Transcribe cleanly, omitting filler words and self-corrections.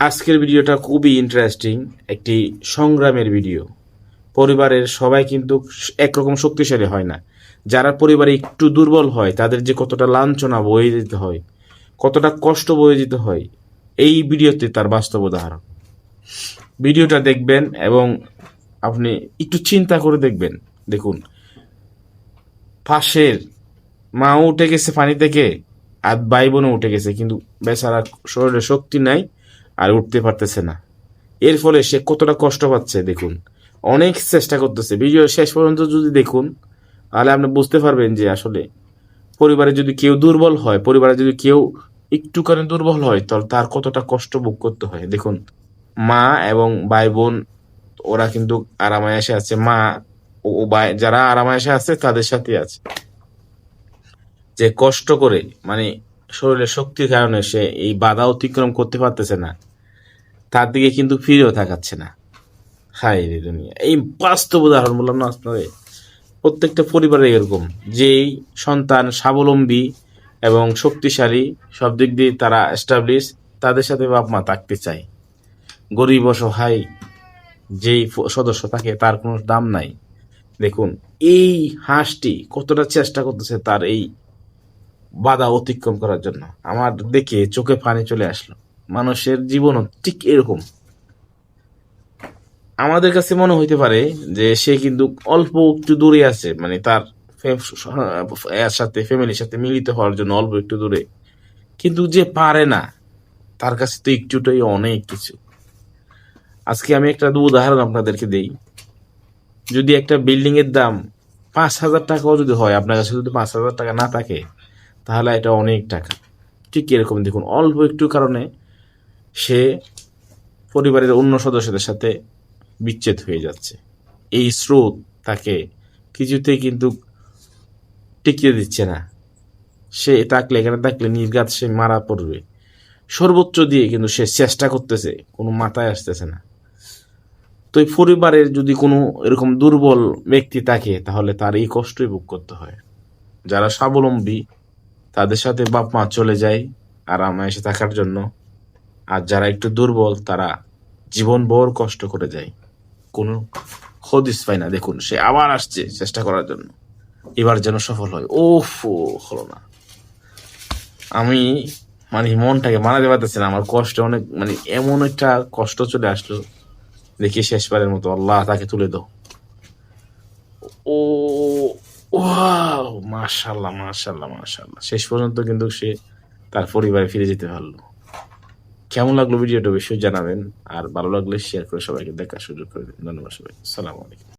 আজকের ভিডিওটা খুবই ইন্টারেস্টিং, একটি সংগ্রামের ভিডিও। পরিবারের সবাই কিন্তু একরকম শক্তিশালী হয় না। যারা পরিবারে একটু দুর্বল হয় তাদের যে কতটা লাঞ্ছনা বয়ে দিতে হয়, কতটা কষ্ট বয়ে দিতে হয়, এই ভিডিওতে তার বাস্তব উদাহরণ। ভিডিওটা দেখবেন এবং আপনি একটু চিন্তা করে দেখবেন। দেখুন, পাশের মাও উঠে গেছে পানি থেকে, আর ভাই বোনও উঠে গেছে, কিন্তু বেচারা শরীরে শক্তি নাই আর উঠতে পারতেছে না। এর ফলে সে কতটা কষ্ট পাচ্ছে দেখুন। অনেক চেষ্টা করতেছে। ভিডিও শেষ পর্যন্ত যদি দেখুন তাহলে আপনি বুঝতে পারবেন যে আসলে পরিবারে যদি কেউ দুর্বল হয়, পরিবারে যদি কেউ একটুখানি দুর্বল হয়, তাহলে তার কতটা কষ্ট ভোগ করতে হয় দেখুন। মা এবং ভাই বোন ওরা কিন্তু আরামায়েশে আছে। মা ও ভাই যারা আরামায়েশে আছে তাদের সাথে আছে, যে কষ্ট করে মানে শরীরের শক্তির কারণে সে এই বাধা অতিক্রম করতে পারতেছে না, তার দিকে কিন্তু ফিরেও তাকাচ্ছে না। হাই রে দুনিয়া! এই বাস্তব উদাহরণ বললাম না আপনাদের, প্রত্যেকটা পরিবারে এরকম, যেই সন্তান স্বাবলম্বী এবং শক্তিশালী, সব দিক দিয়ে তারা এস্টাবলিশ, তাদের সাথে বাপ মা থাকতে চায়। গরিব অসহায় যেই সদস্য থাকে তার কোনো দাম নাই। দেখুন, এই হাঁসটি কতটা চেষ্টা করতেছে তার এই বাধা অতিক্রম করার জন্য। আমার দেখে চোখে পানি চলে আসলো। মানুষের জীবনও ঠিক এরকম। আমাদের কাছে মনে হইতে পারে যে সে কিন্তু অল্প একটু দূরে আছে, মানে তার এর সাথে ফ্যামিলির সাথে মিলিত হওয়ার জন্য অল্প একটু দূরে, কিন্তু যে পারে না তার কাছে তো একটুটাই অনেক কিছু। আজকে আমি একটা উদাহরণ আপনাদেরকে দেই। যদি একটা বিল্ডিং এর দাম 5,000 টাকাও যদি হয়, আপনার কাছে যদি 5,000 টাকা না থাকে, তাহলে এটা অনেক টাকা। ঠিক এরকম দেখুন, অল্প একটু কারণে সে পরিবারের অন্য সদস্যদের সাথে বিচ্ছেদ হয়ে যাচ্ছে। এই স্রোত তাকে কিছুতেই কিন্তু টিকিয়ে দিচ্ছে না। সে থাকলে, এখানে থাকলে নির্ঘাত সে মারা পড়বে। সর্বোচ্চ দিয়ে কিন্তু সে চেষ্টা করতেছে, কোনো মাথায় আসতেছে না। তো এই পরিবারের যদি কোনো এরকম দুর্বল ব্যক্তি থাকে, তাহলে তার এই কষ্টই ভোগ করতে হয়। যারা স্বাবলম্বী তাদের সাথে বাপ মা চলে যায় আরামে এসে থাকার জন্য, আর যারা একটু দুর্বল তারা জীবনভর কষ্ট করে যায়, কোনো হদিস পায় না। দেখুন, সে আবার আসছে চেষ্টা করার জন্য, এবার যেন সফল হয়। ওফ, হলো না। আমি মানে মনটাকে মানাতে পারতেছি না, আমার কষ্ট অনেক, মানে এমন একটা কষ্ট চলে আসলো। দেখি শেষবারের মতো, আল্লাহ তাকে তুলে দাও। ও ওয়াও, মাশাআল্লাহ মাশাআল্লাহ মাশাআল্লাহ। শেষ পর্যন্ত কিন্তু সে তার পরিবারে ফিরে যেতে পারলো। কেমন লাগলো ভিডিওটা অবশ্যই জানাবেন, আর ভালো লাগলে শেয়ার করে সবাইকে দেখার সুযোগ করে দিন। ধন্যবাদ সবাই, আসসালামু আলাইকুম।